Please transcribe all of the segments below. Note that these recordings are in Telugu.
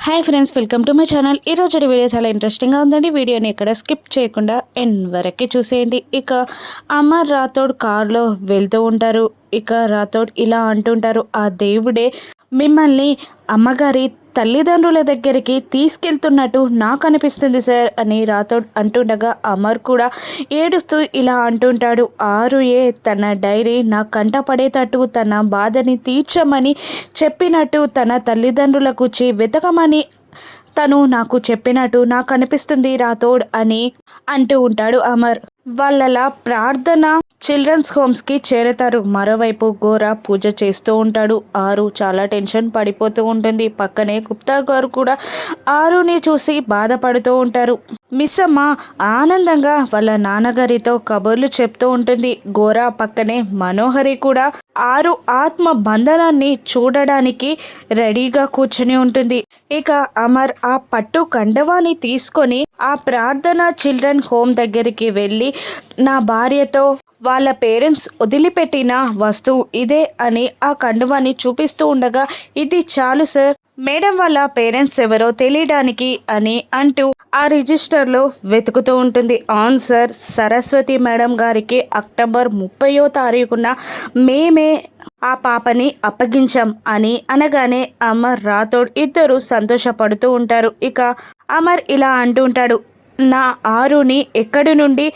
Hi friends, welcome to my channel. ఈరోజు వీడియో చాలా ఇంట్రెస్టింగ్గా ఉందండి. వీడియోని ఎక్కడ స్కిప్ చేయకుండా ఎండ్ వరకు చూసేయండి. ఇక అమర్ రాథోడ్ కారులో వెళ్తూ ఉంటారు. ఇక రాథోడ్ ఇలా అంటుంటారు, ఆ దేవుడే మిమ్మల్ని అమ్మగారి తల్లిదండ్రుల దగ్గరికి తీసుకెళ్తున్నట్టు నాకు అనిపిస్తుంది సార్ అని రాథోడ్ అంటుండగా అమర్ కూడా ఏడుస్తూ ఇలా అంటుంటాడు. ఆరుయే తన డైరీ నా కంట పడేటట్టు తన బాధని తీర్చమని చెప్పినట్టు తన తల్లిదండ్రులకు వెతకమని తను నాకు చెప్పినట్టు నాకు అనిపిస్తుంది రాథోడ్ అని అంటూ ఉంటాడు అమర్. వాళ్ళలా ప్రార్థన చిల్డ్రన్స్ హోమ్స్కి చేరతారు. మరోవైపు ఘోర పూజ చేస్తూ ఉంటాడు. ఆరు చాలా టెన్షన్ పడిపోతూ ఉంటుంది. పక్కనే గుప్తా గారు కూడా ఆరుని చూసి బాధపడుతూ ఉంటారు. మిస్ అమ్మ ఆనందంగా వాళ్ళ నాన్నగారితో కబుర్లు చెప్తూ ఉంటుంది. ఘోర పక్కనే మనోహరి కూడా ఆరు ఆత్మ బంధనాన్ని చూడడానికి రెడీగా కూర్చుని ఉంటుంది. ఇక అమర్ ఆ పట్టు కండవాన్ని తీసుకొని ఆ ప్రార్థన చిల్డ్రన్ హోమ్ దగ్గరికి వెళ్ళి నా భార్యతో వాళ్ళ పేరెంట్స్ వదిలిపెట్టిన వస్తువు ఇదే అని ఆ కండువాన్ని చూపిస్తూ ఉండగా, ఇది చాలు సార్, మేడం వాళ్ళ పేరెంట్స్ ఎవరో తెలియడానికి అని అంటూ ఆ రిజిస్టర్లో వెతుకుతూ ఉంటుంది. అవును సార్, సరస్వతి మేడం గారికి అక్టోబర్ 30వ తారీఖున మేమే ఆ పాపని అప్పగించాం అని అనగానే అమర్ రాథోడ్ ఇద్దరు సంతోషపడుతూ ఉంటారు. ఇక అమర్ ఇలా అంటూ ఉంటాడు, నా ఆరుని ఎక్కడి నుండి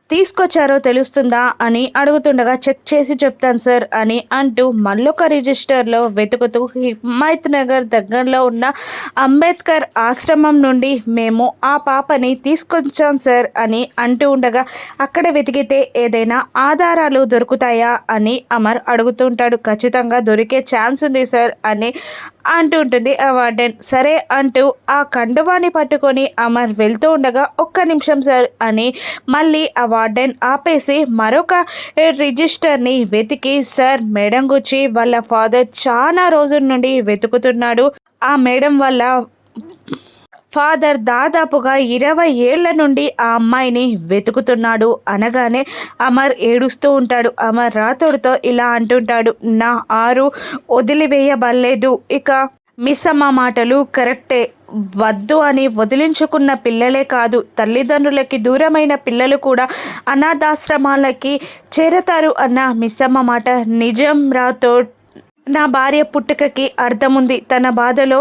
తీసుకొచ్చారో తెలుస్తుందా అని అడుగుతుండగా, చెక్ చేసి చెప్తాను సార్ అని అంటూ మళ్ళొక రిజిస్టర్లో వెతుకుతూ హిమాయత్ నగర్ దగ్గరలో ఉన్న అంబేద్కర్ ఆశ్రమం నుండి మేము ఆ పాపని తీసుకొచ్చాం సార్ అని అంటూ ఉండగా, అక్కడ వెతికితే ఏదైనా ఆధారాలు దొరుకుతాయా అని అమర్ అడుగుతుంటాడు. ఖచ్చితంగా దొరికే ఛాన్స్ ఉంది సార్ అని అంటూ ఉంటుంది ఆ వార్డెన్. సరే అంటూ ఆ కండువాని పట్టుకొని అమర్ వెళ్తూ ఉండగా, ఒక్క నిమిషం సార్ అని మళ్ళీ ఆ వార్డెన్ ఆపేసి మరొక రిజిస్టర్ని వెతికి, సార్ మేడం గుచ్చి వాళ్ళ ఫాదర్ చాలా రోజుల నుండి వెతుకుతున్నాడు. ఆ మేడం వల్ల ఫాదర్ దాదాపుగా 20 ఏళ్ల నుండి ఆ అమ్మాయిని వెతుకుతున్నాడు అనగానే అమర్ ఏడుస్తూ ఉంటాడు. అమర్ రాథోడ్తో ఇలా అంటుంటాడు, నా ఆరు వదిలివేయబడలేదు. ఇక మిస్ అమ్మ మాటలు కరెక్టే, వద్దు అని వదిలించుకున్న పిల్లలే కాదు, తల్లిదండ్రులకి దూరమైన పిల్లలు కూడా అనాథాశ్రమాలకి చేరతారు అన్న మిస్సమ్మ మాట నిజం రాథోడ్. నా భార్య పుట్టుకకి అర్థముంది. తన బాధలో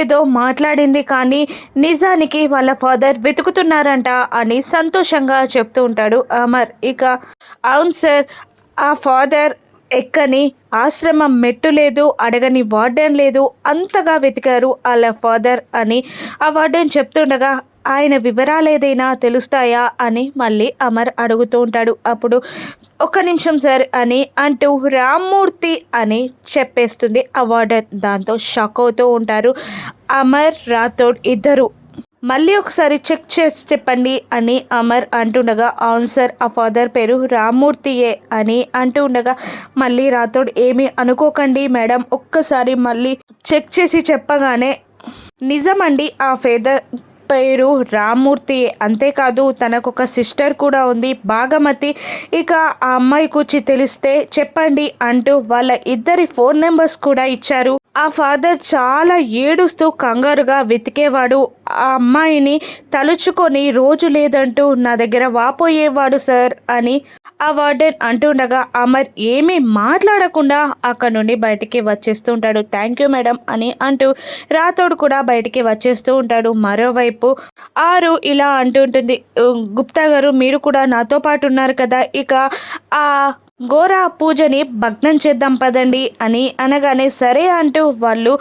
ఏదో మాట్లాడింది, కానీ నిజానికి వాళ్ళ ఫాదర్ వెతుకుతున్నారంట అని సంతోషంగా చెప్తూ ఉంటాడు అమర్. ఇక అవును సార్, ఆ ఫాదర్ ఎక్కని ఆశ్రమం మెట్టు లేదు, అడగని వార్డెన్ లేదు, అంతగా వెతికారు వాళ్ళ ఫాదర్ అని ఆ వార్డెన్ చెప్తుండగా, ఆయన వివరాలు ఏదైనా తెలుస్తాయా అని మళ్ళీ అమర్ అడుగుతూ ఉంటాడు. అప్పుడు ఒక్క నిమిషం సార్ అని అంటూ రామ్మూర్తి అని చెప్పేస్తుంది ఆ వార్డెన్. దాంతో షాక్ అవుతూ ఉంటారు అమర్ రాథోడ్ ఇద్దరు. మళ్ళీ ఒకసారి చెక్ చేసి చెప్పండి అని అమర్ అంటుండగా, అవును సార్, ఆ ఫాదర్ పేరు రామ్మూర్తియే అని అంటూ ఉండగా, మళ్ళీ రాథోడ్ ఏమీ అనుకోకండి మేడం, ఒక్కసారి మళ్ళీ చెక్ చేసి చెప్పగానే, నిజమండి, ఆ ఫాదర్ పేరు రామ్మూర్తి, అంతేకాదు తనకొక సిస్టర్ కూడా ఉంది, భాగమతి. ఇక ఆ అమ్మాయి కూర్చి తెలిస్తే చెప్పండి అంటూ వాళ్ళ ఇద్దరి ఫోన్ నెంబర్స్ కూడా ఇచ్చారు. ఆ ఫాదర్ చాలా ఏడుస్తూ కంగారుగా వెతికేవాడు. ఆ అమ్మాయిని తలుచుకొని రోజు లేదంటూ నా దగ్గర వాపోయేవాడు సార్ అని ఆ వార్డెన్ అంటుండగా, అమర్ ఏమీ మాట్లాడకుండా అక్కడ నుండి బయటికి వచ్చేస్తూ ఉంటాడు. థ్యాంక్ యూ మేడం అని అంటూ రాథోడ్ కూడా బయటికి వచ్చేస్తూ ఉంటాడు. మరోవైపు ఆరు ఇలా అంటుంటుంది, గుప్తా గారు మీరు కూడా నాతో పాటు ఉన్నారు కదా, ఇక ఆ ఘోర పూజని భగ్నం చేద్దాం పదండి అని అనగానే సరే అంటూ వాళ్ళు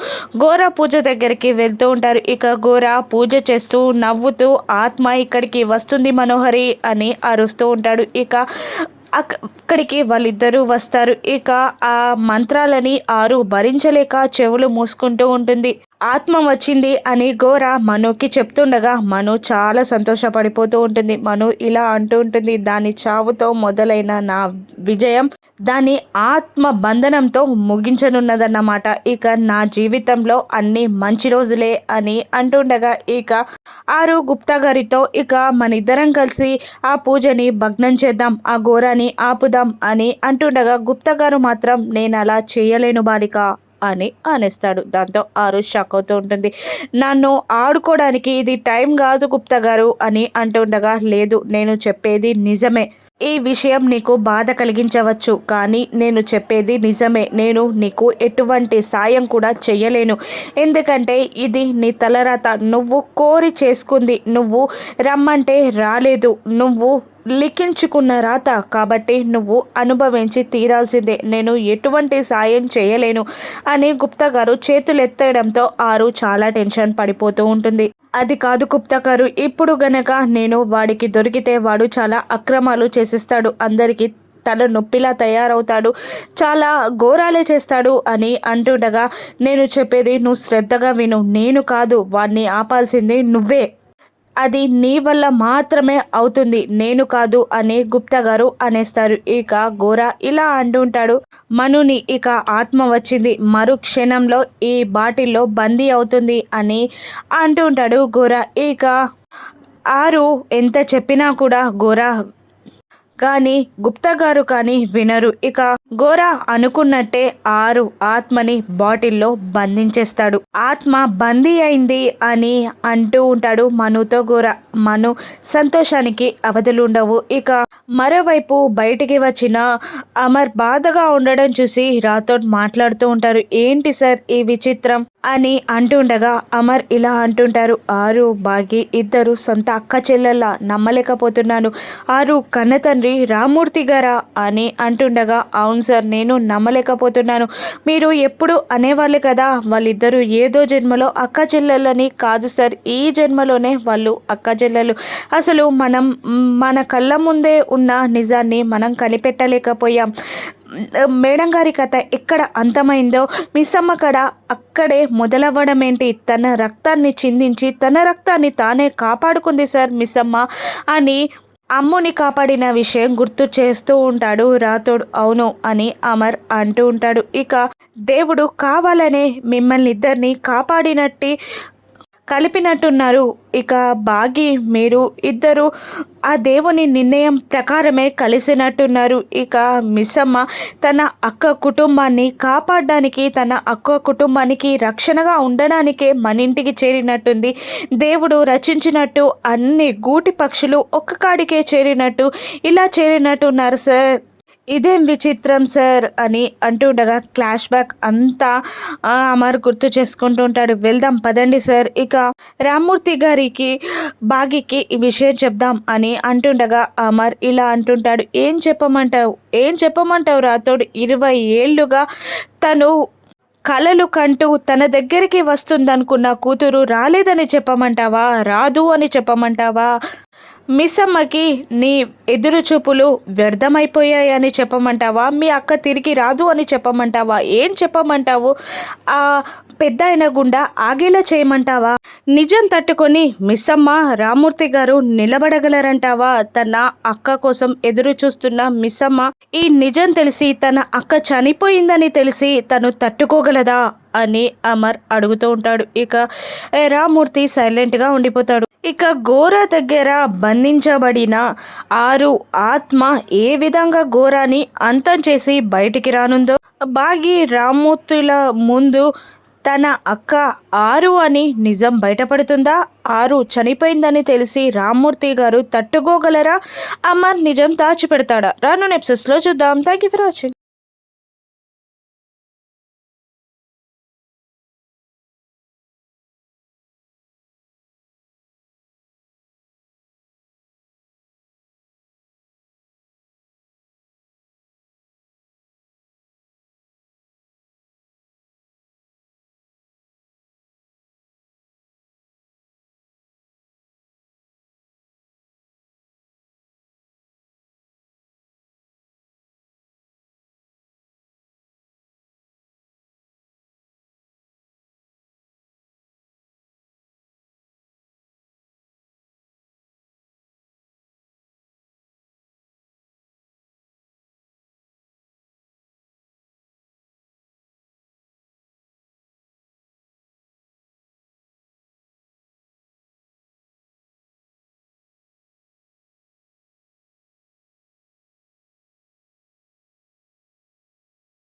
ఘోర పూజ దగ్గరికి వెళ్తూ ఉంటారు. ఇక ఘోర పూజ చేస్తూ నవ్వుతూ ఆత్మ ఇక్కడికి వస్తుంది మనోహరి అని అరుస్తూ ఉంటాడు. ఇక అక్కడికి వాళ్ళిద్దరూ వస్తారు. ఇక ఆ మంత్రాలని ఆరు భరించలేక చెవులు మూసుకుంటూ ఉంటుంది. ఆత్మ వచ్చింది అని ఘోర మనుకి చెప్తుండగా మను చాలా సంతోషపడిపోతూ ఉంటుంది. మను ఇలా అంటూ ఉంటుంది, దాని చావుతో మొదలైన నా విజయం దాని ఆత్మ బంధనంతో ముగించనున్నదన్నమాట. ఇక నా జీవితంలో అన్ని మంచి రోజులే అని అంటుండగా, ఇక ఆరు గుప్తా గారితో ఇక మన ఇద్దరం కలిసి ఆ పూజని భగ్నం చేద్దాం, ఆ ఘోరాన్ని ఆపుదాం అని అంటుండగా, గుప్తా గారు మాత్రం నేను అలా చేయలేను బాలిక, అని అనేస్తాడు. దాంతో ఆరు షాక్ అవుతూ ఉంటుంది. నన్ను ఆడుకోవడానికి ఇది టైం కాదు గుప్తా గారు అని అంటుండగా, లేదు నేను చెప్పేది నిజమే, ఈ విషయం నీకు బాధ కలిగించవచ్చు కానీ నేను చెప్పేది నిజమే. నేను నీకు ఎటువంటి సాయం కూడా చెయ్యలేను. ఎందుకంటే ఇది నీ తలరాత. నువ్వు కోరి చేసుకుంది. నువ్వు రమ్మంటే రాలేదు. నువ్వు లిఖించుకున్న రాత కాబట్టి నువ్వు అనుభవించి తీరాల్సిందే. నేను ఎటువంటి సాయం చేయలేను అని గుప్తా గారు చేతులు ఎత్తడంతో ఆరు చాలా టెన్షన్ పడిపోతూ ఉంటుంది. అది కాదు గుప్తా గారు, ఇప్పుడు గనక నేను వాడికి దొరికితే వాడు చాలా అక్రమాలు చేసిస్తాడు, అందరికీ తల నొప్పిలా తయారవుతాడు, చాలా ఘోరాలే చేస్తాడు అని అంటుండగా, నేను చెప్పేది నువ్వు శ్రద్ధగా విను. నేను కాదు వాడిని ఆపాల్సింది నువ్వే. అది నీ వల్ల మాత్రమే అవుతుంది, నేను కాదు అని గుప్తా గారు అనేస్తారు. ఇక గోరా ఇలా అంటుంటాడు, మనుని ఇక ఆత్మ వచ్చింది, మరు క్షణంలో ఈ బాటిల్లో బందీ అవుతుంది అని అంటుంటాడు గోరా. ఇక ఆరు ఎంత చెప్పినా కూడా గోరా కానీ గుప్తా గారు కానీ వినరు. ఇక గోరా అనుకున్నట్టే ఆరు ఆత్మని బాటిల్లో బంధించేస్తాడు. ఆత్మ బందీ అయింది అని అంటూ ఉంటాడు మనుతో గోరా. మను సంతోషానికి అవధులు ఉండవు. ఇక మరోవైపు బయటికి వచ్చిన అమర్ బాధగా ఉండడం చూసి రాథోడ్ మాట్లాడుతూ ఉంటారు. ఏంటి సార్ ఈ విచిత్రం అని అంటుండగా అమర్ ఇలా అంటుంటారు, ఆరు బాగి ఇద్దరు సొంత అక్క చెల్లెల్లా నమ్మలేకపోతున్నాను. ఆరు కన్న తండ్రి రామూర్తి గారా అని అంటుండగా, అవును సార్ నేను నమ్మలేకపోతున్నాను. మీరు ఎప్పుడు అనేవాళ్ళు కదా వాళ్ళిద్దరూ ఏదో జన్మలో అక్క చెల్లెళ్ళని. కాదు సార్, ఈ జన్మలోనే వాళ్ళు అక్క చెల్లెలు. అసలు మనం మన కళ్ళ ముందే ఉన్న నిజాన్ని మనం కనిపెట్టలేకపోయాం. మేడం గారి కథ ఎక్కడ అంతమైందో మిస్సమ్మ కడ అక్కడే మొదలవ్వడం ఏంటి? తన రక్తాన్ని చిందించి తన రక్తాన్ని తానే కాపాడుకుంది సార్ మిస్సమ్మ అని అమ్ముని కాపాడిన విషయం గుర్తు చేస్తూ ఉంటాడు రాథోడ్. అవును అని అమర్ అంటూ ఉంటాడు. ఇక దేవుడు కావాలనే మిమ్మల్ని ఇద్దరిని కాపాడినట్టి కలిపినట్టున్నారు. ఇక బాగి మీరు ఇద్దరు ఆ దేవుని నిర్ణయం ప్రకారమే కలిసినట్టున్నారు. ఇక మిస్సమ్మ తన అక్క కుటుంబాన్ని కాపాడడానికి, తన అక్క కుటుంబానికి రక్షణగా ఉండడానికే మన ఇంటికి చేరినట్టుంది. దేవుడు రచించినట్టు అన్ని గూటి పక్షులు ఒక్క కాడికే చేరినట్టు ఇలా చేరినట్టున్నారు సార్. ఇదేం విచిత్రం సార్ అని అంటుండగా ఫ్లాష్ బ్యాక్ అంతా అమర్ గుర్తు చేసుకుంటూ ఉంటాడు. వెళ్దాం పదండి సార్. ఇక రామ్మూర్తి గారికి బాగికి ఈ విషయం చెప్దాం అని అంటుండగా అమర్ ఇలా అంటుంటాడు, ఏం చెప్పమంటావు రాథోడ్? 20 ఏళ్ళుగా తను కలలు కంటూ తన దగ్గరికి వస్తుందనుకున్న కూతురు రాలేదని చెప్పమంటావా? రాదు అని చెప్పమంటావా? మిస్సమ్మకి నీ ఎదురు చూపులు వ్యర్థమైపోయాయని చెప్పమంటావా? మీ అక్క తిరిగి రాదు అని చెప్పమంటావా? ఏం చెప్పమంటావు? ఆ పెద్ద ఆయన గుండా ఆగేలా చేయమంటావా? నిజం తట్టుకొని మిస్సమ్మ రామూర్తి గారు నిలబడగలరంటావా? తన అక్క కోసం ఎదురు చూస్తున్న మిస్సమ్మ ఈ నిజం తెలిసి తన అక్క చనిపోయిందని తెలిసి తను తట్టుకోగలదా అని అమర్ అడుగుతూ ఉంటాడు. ఇక రామూర్తి సైలెంట్గా ఉండిపోతాడు. ఇక గోరా దగ్గర బంధించబడిన ఆరు ఆత్మ ఏ విధంగా గోరాని అంతం చేసి బయటికి రానుందో, బాగి రామూర్తుల ముందు తన అక్క ఆరు అని నిజం బయటపడుతుందా? ఆరు చనిపోయిందని తెలిసి రామ్మూర్తి గారు తట్టుకోగలరా? అమర్ నిజం దాచిపెడతాడా? రాను ఎపిసోడ్స్లో చూద్దాం. Thank you for watching.